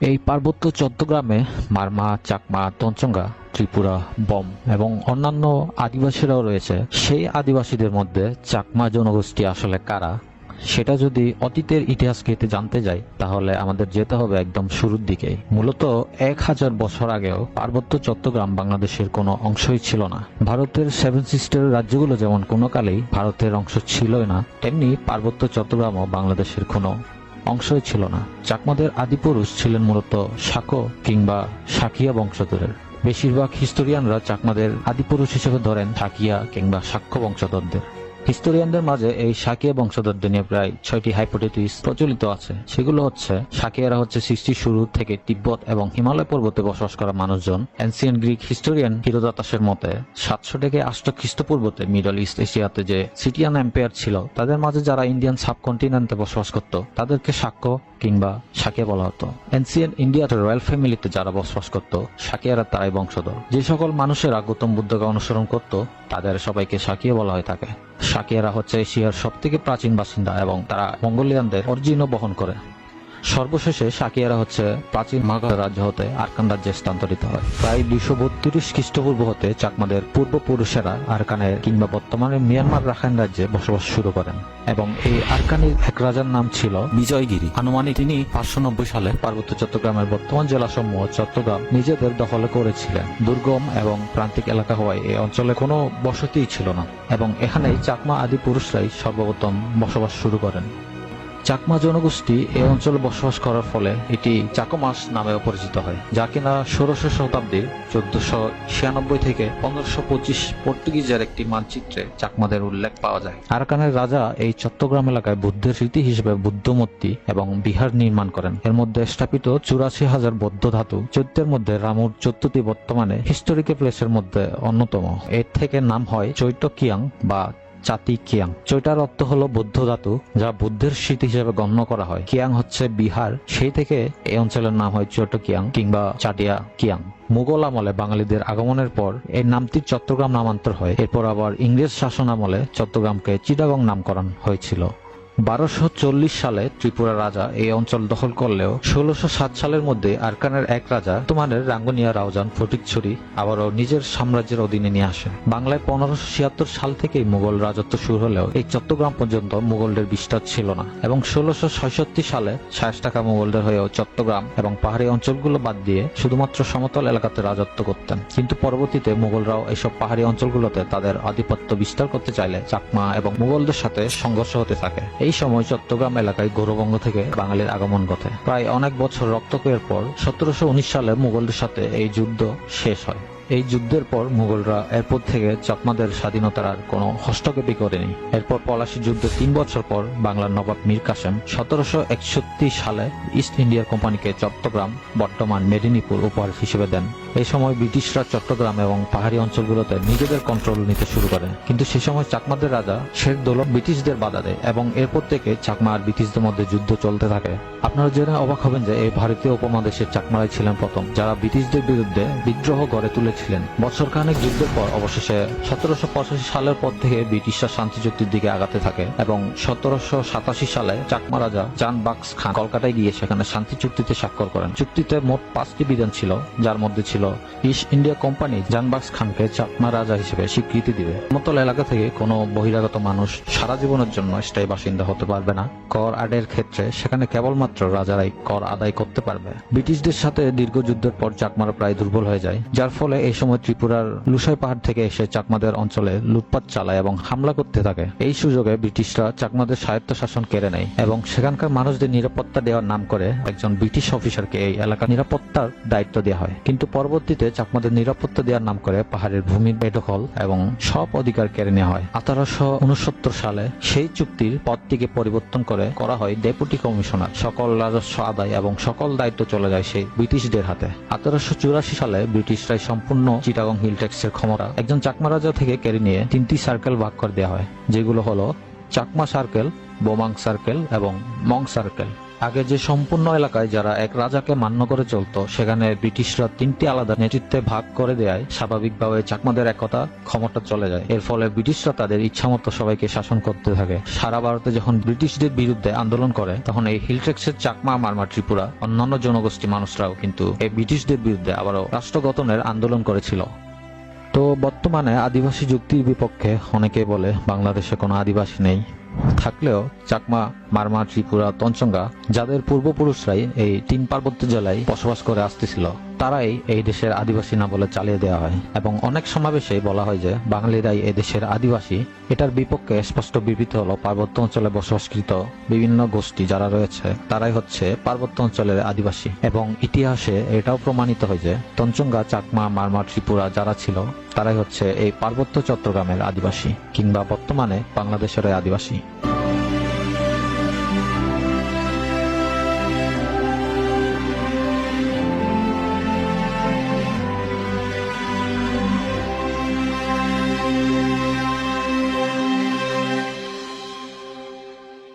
এই পার্বত্য চট্টগ্রামে মারমা, চাকমা, তঞ্চঙ্গা, ত্রিপুরা, বম এবং অন্যান্য আদিবাসীরাও রয়েছে। সেই আদিবাসীদের মধ্যে চাকমা জনগোষ্ঠী আসলে কারা, সেটা যদি অতীতের ইতিহাস ঘেঁটে জানতে যাই তাহলে আমাদের যেতে হবে একদম শুরুর দিকে। মূলত 1000 বছর আগেও পার্বত্য চট্টগ্রাম বাংলাদেশের কোনো অংশই ছিল না। ভারতের সেভেন সিস্টার রাজ্যগুলো যেমন কোনো কালেই ভারতের অংশ ছিলই না, তেমনি পার্বত্য চট্টগ্রামও বাংলাদেশের কোনো অংশই ছিল না। চাকমাদের আদিপুরুষ ছিলেন মূলত শাক্য কিংবা সাকিয়া বংশধরের। বেশিরভাগ হিস্টোরিয়ানরা চাকমাদের আদিপুরুষ হিসেবে ধরেন সাকিয়া কিংবা শাক্য বংশধরদের। হিস্টোরিয়ানদের মাঝে এই সাকিয়া বংশধরদের নিয়ে প্রায় 6টি হাইপোথেসিস প্রচলিত আছে। সেগুলো হচ্ছে, সাকিয়ারা হচ্ছে সৃষ্টির শুরু থেকে তিব্বত এবং হিমালয় পর্বতে বসবাস করা মানুষজন। এনসিয়েন্ট গ্রিক হিস্টোরিয়ান হিরোদাতাসের মতে 700 থেকে 800 খ্রিস্টপূর্বতে মিডল ইস্ট এশিয়াতে যে সিটিয়ান এম্পায়ার ছিল, তাদের মাঝে যারা ইন্ডিয়ান সাবকন্টিনেন্টে বসবাস করত তাদেরকে শাক্য কিংবা সাকিয়া বলা হতো। এনসিয়েন্ট ইন্ডিয়াতে রয়্যাল ফ্যামিলিতে যারা বসবাস করত, সাকিয়ারা তারাই বংশধর। যে সকল মানুষেরা গৌতম বুদ্ধকে অনুসরণ করত তাদের সবাইকে সাকিয়া বলা হয়ে থাকে। সাকিয়ারা হচ্ছে এশিয়ার সবথেকে প্রাচীন বাসিন্দা এবং তারা মঙ্গোলিয়ানদের অরিজিনও বহন করে। সর্বশেষে সাকিয়ারা হচ্ছে প্রাচীন মাগধ রাজ্য হতে আরাকান রাজ্যে স্থানান্তরিত হয়। প্রায় 232 খ্রিস্টপূর্ব হতে চাকমাদের পূর্বপুরুষেরা আরাকানের কিংবা বর্তমানে মিয়ানমার রাখাইন রাজ্যে বসবাস শুরু করেন এবং এই আরাকানের এক রাজার নাম ছিল বিজয়গিরি। আনুমানিক তিনি 590 সালে পার্বত্য চট্টগ্রামের বর্তমান জেলাসমূহ চট্টগ্রাম নিজেদের দখলে করেছিলেন। দুর্গম এবং প্রান্তিক এলাকা হওয়ায় এই অঞ্চলে কোনো বসতিই ছিল না এবং এখানেই চাকমা আদি পুরুষরাই সর্বপ্রথম বসবাস শুরু করেন। চাকমা জনগোষ্ঠী এই অঞ্চলে বসবাস করার ফলে এটি চাকমাস নামেও পরিচিত হয়, যা কিনা 16শ শতাব্দীর 1496 থেকে 1525 পর্তুগিজের একটি মানচিত্রে চাকমাদের উল্লেখ পাওয়া যায়। আরাকানের রাজা এই চট্টগ্রাম এলাকায় বুদ্ধের স্মৃতি হিসেবে বুদ্ধ মূর্তি এবং বিহার নির্মাণ করেন। এর মধ্যে স্থাপিত 84,000 বৌদ্ধ ধাতু চৈত্যের মধ্যে রামুর চতুর্থী বর্তমানে হিস্টোরিক্যাল প্লেসের মধ্যে অন্যতম। এর থেকে নাম হয় চৈত্য কিয়াং বা চাতি কিয়াং। চৈটার অর্থ হলো বৌদ্ধ ধাতু, যা বুদ্ধের স্মৃতি হিসেবে গণ্য করা হয়। কিয়াং হচ্ছে বিহার, সেই থেকে এই অঞ্চলের নাম হয় চৈত্য কিয়াং কিংবা চাটিয়া কিয়াং। মুঘল আমলে বাঙালিদের আগমনের পর এই নামটি চট্টগ্রাম নামান্তর হয়। এরপর আবার ইংরেজ শাসন আমলে চট্টগ্রামকে চিটাগং নামকরণ হয়েছিল। 1240 সালে ত্রিপুরা রাজা এই অঞ্চল দখল করলেও 1607 সালের মধ্যে আরাকানের এক রাজা বর্তমানের রাঙ্গুনিয়া রাউজান ফটিকছড়ি আবারও নিজের সাম্রাজ্যের অধীনে নিয়ে আসে। বাংলায় 1576 সাল থেকেই মুঘল রাজত্ব শুরু হলেও এই চট্টগ্রাম পর্যন্ত মুঘলদের বিস্তার ছিল না এবং 1666 সালে শায়েস্তা খাঁ মুঘলদের হয়েও চট্টগ্রাম এবং পাহাড়ি অঞ্চলগুলো বাদ দিয়ে শুধুমাত্র সমতল এলাকাতে রাজত্ব করতেন। কিন্তু পরবর্তীতে মুঘলরাও এসব পাহাড়ি অঞ্চলগুলোতে তাদের আধিপত্য বিস্তার করতে চাইলে চাকমা এবং মুঘলদের সাথে সংঘর্ষ হতে থাকে। এই সময় চট্টগ্রাম এলাকায় গৌরবঙ্গ থেকে বাঙালির আগমন ঘটে। প্রায় অনেক বছর রক্তক্ষয়ের পর 1719 সালে মুঘলদের সাথে এই যুদ্ধ শেষ হয়। এই যুদ্ধের পর মুঘলরা এরপর থেকে চাকমাদের স্বাধীনতার আর কোনো হস্তক্ষেপই করেনি। এরপর পলাশী যুদ্ধে 3 বছর পর বাংলার নবাব মীর কাসেম 1761 সালে ইস্ট ইন্ডিয়া কোম্পানিকে চট্টগ্রাম বর্তমান মেদিনীপুর উপহার হিসেবে দেন। এই সময় ব্রিটিশরা চট্টগ্রাম এবং পাহাড়ি অঞ্চলগুলোতে নিজেদের কন্ট্রোল নিতে শুরু করে, কিন্তু সে সময় চাকমাদের রাজা শেখ দৌলত ব্রিটিশদের বাধা দেয় এবং এরপর থেকে চাকমা আর ব্রিটিশদের মধ্যে যুদ্ধ চলতে থাকে। আপনারা জেনে অবাক হবেন যে এই ভারতীয় উপমহাদেশের চাকমারাই ছিলেন প্রথম যারা ব্রিটিশদের বিরুদ্ধে বিদ্রোহ গড়ে তুলেছিলেন। বছরখানেক যুদ্ধের পর অবশেষে 1785 সালের পর থেকে ব্রিটিশরা শান্তি চুক্তির দিকে আগাতে থাকে এবং 1787 সালে চাকমা রাজা জান বাক্স খান কলকাতায় গিয়ে সেখানে শান্তি চুক্তিতে স্বাক্ষর করেন। চুক্তিতে মোট 5টি বিধান ছিল, যার মধ্যে ছিল ইস্ট ইন্ডিয়া কোম্পানি জান বাক্স খানকে চাকমা রাজা হিসেবে স্বীকৃতি দিবে। সমতল এলাকা থেকে কোনো বহিরাগত মানুষ সারা জীবনের জন্য স্থায়ী বাসিন্দা হতে পারবে না। কর আদায়ের ক্ষেত্রে সেখানে কেবলমাত্র রাজারাই কর আদায় করতে পারবে। ব্রিটিশদের সাথে দীর্ঘ যুদ্ধের পর চাকমারা প্রায় দুর্বল হয়ে যায়, যার ফলে এই সময় ত্রিপুরার লুসাই পাহাড় থেকে এসে চাকমাদের অঞ্চলে লুটপাট চালায় এবং হামলা করতে থাকে। এই সুযোগে ব্রিটিশরা চাকমাদের স্বায়ত্তশাসন কেড়ে নেয় এবং সেখানকার মানুষদের নিরাপত্তা দেওয়ার নাম করে একজন ব্রিটিশ অফিসারকে এই এলাকার নিরাপত্তার দায়িত্ব দেওয়া হয়। কিন্তু পরবর্তীতে চাকমাদের নিরাপত্তা দেওয়ার নাম করে পাহাড়ের ভূমির বেদখল এবং সব অধিকার কেড়ে নেওয়া হয়। 1869 সালে সেই চুক্তির পদটিকে পরিবর্তন করে করা হয় ডেপুটি কমিশনার। সকল রাজস্ব আদায় এবং সকল দায়িত্ব চলে যায় সেই ব্রিটিশদের হাতে। 1884 সালে ব্রিটিশরাই সম্পূর্ণ চিটাগং হিল ট্যাক্সের ক্ষমতা একজন চাকমা রাজা থেকে কেড়ে নিয়ে 3টি সার্কেল ভাগ করে দেওয়া হয়, যেগুলো হলো চাকমা সার্কেল, বোমাং সার্কেল এবং মং সার্কেল। আগে যে সম্পূর্ণ এলাকায় যারা এক রাজাকে মান্য করে চলতো, সেখানে ব্রিটিশরা 3টি আলাদা নেতৃত্বে ভাগ করে দেয়। স্বাভাবিকভাবে চাকমাদের একতা ক্ষমতা চলে যায়। এর ফলে ব্রিটিশরা তাদের ইচ্ছামতো সবাইকে শাসন করতে থাকে। সারা ভারতে যখন ব্রিটিশদের বিরুদ্ধে আন্দোলন করে, তখন এই হিলট্রেক্সের চাকমা, মারমা, ত্রিপুরা অন্যান্য জনগোষ্ঠী মানুষরাও কিন্তু এই ব্রিটিশদের বিরুদ্ধে আবারও রাষ্ট্র গঠনের আন্দোলন করেছিল। তো বর্তমানে আদিবাসী যুক্তির বিপক্ষে অনেকে বলে বাংলাদেশে কোনো আদিবাসী নেই। থাকলেও চাকমা, মারমা, ত্রিপুরা, তঞ্চঙ্গা যাদের পূর্বপুরুষরাই এই 3 পার্বত্য জেলায় বসবাস করে আসতেছিল, তারাই এই দেশের আদিবাসী না বলে চালিয়ে দেওয়া হয়। এবং অনেক সমাবেশে বলা হয় যে বাঙালিরাই এই দেশের আদিবাসী। এটার বিপক্ষে স্পষ্ট বিবৃতি হলো পার্বত্য অঞ্চলে বসবাসকৃত বিভিন্ন গোষ্ঠী যারা রয়েছে, তারাই হচ্ছে পার্বত্য অঞ্চলের আদিবাসী। এবং ইতিহাসে এটাও প্রমাণিত হয় যে তঞ্চঙ্গা, চাকমা, মারমা, ত্রিপুরা যারা ছিল, তারাই হচ্ছে এই পার্বত্য চট্টগ্রামের আদিবাসী, কিংবা বর্তমানে বাংলাদেশের আদিবাসী।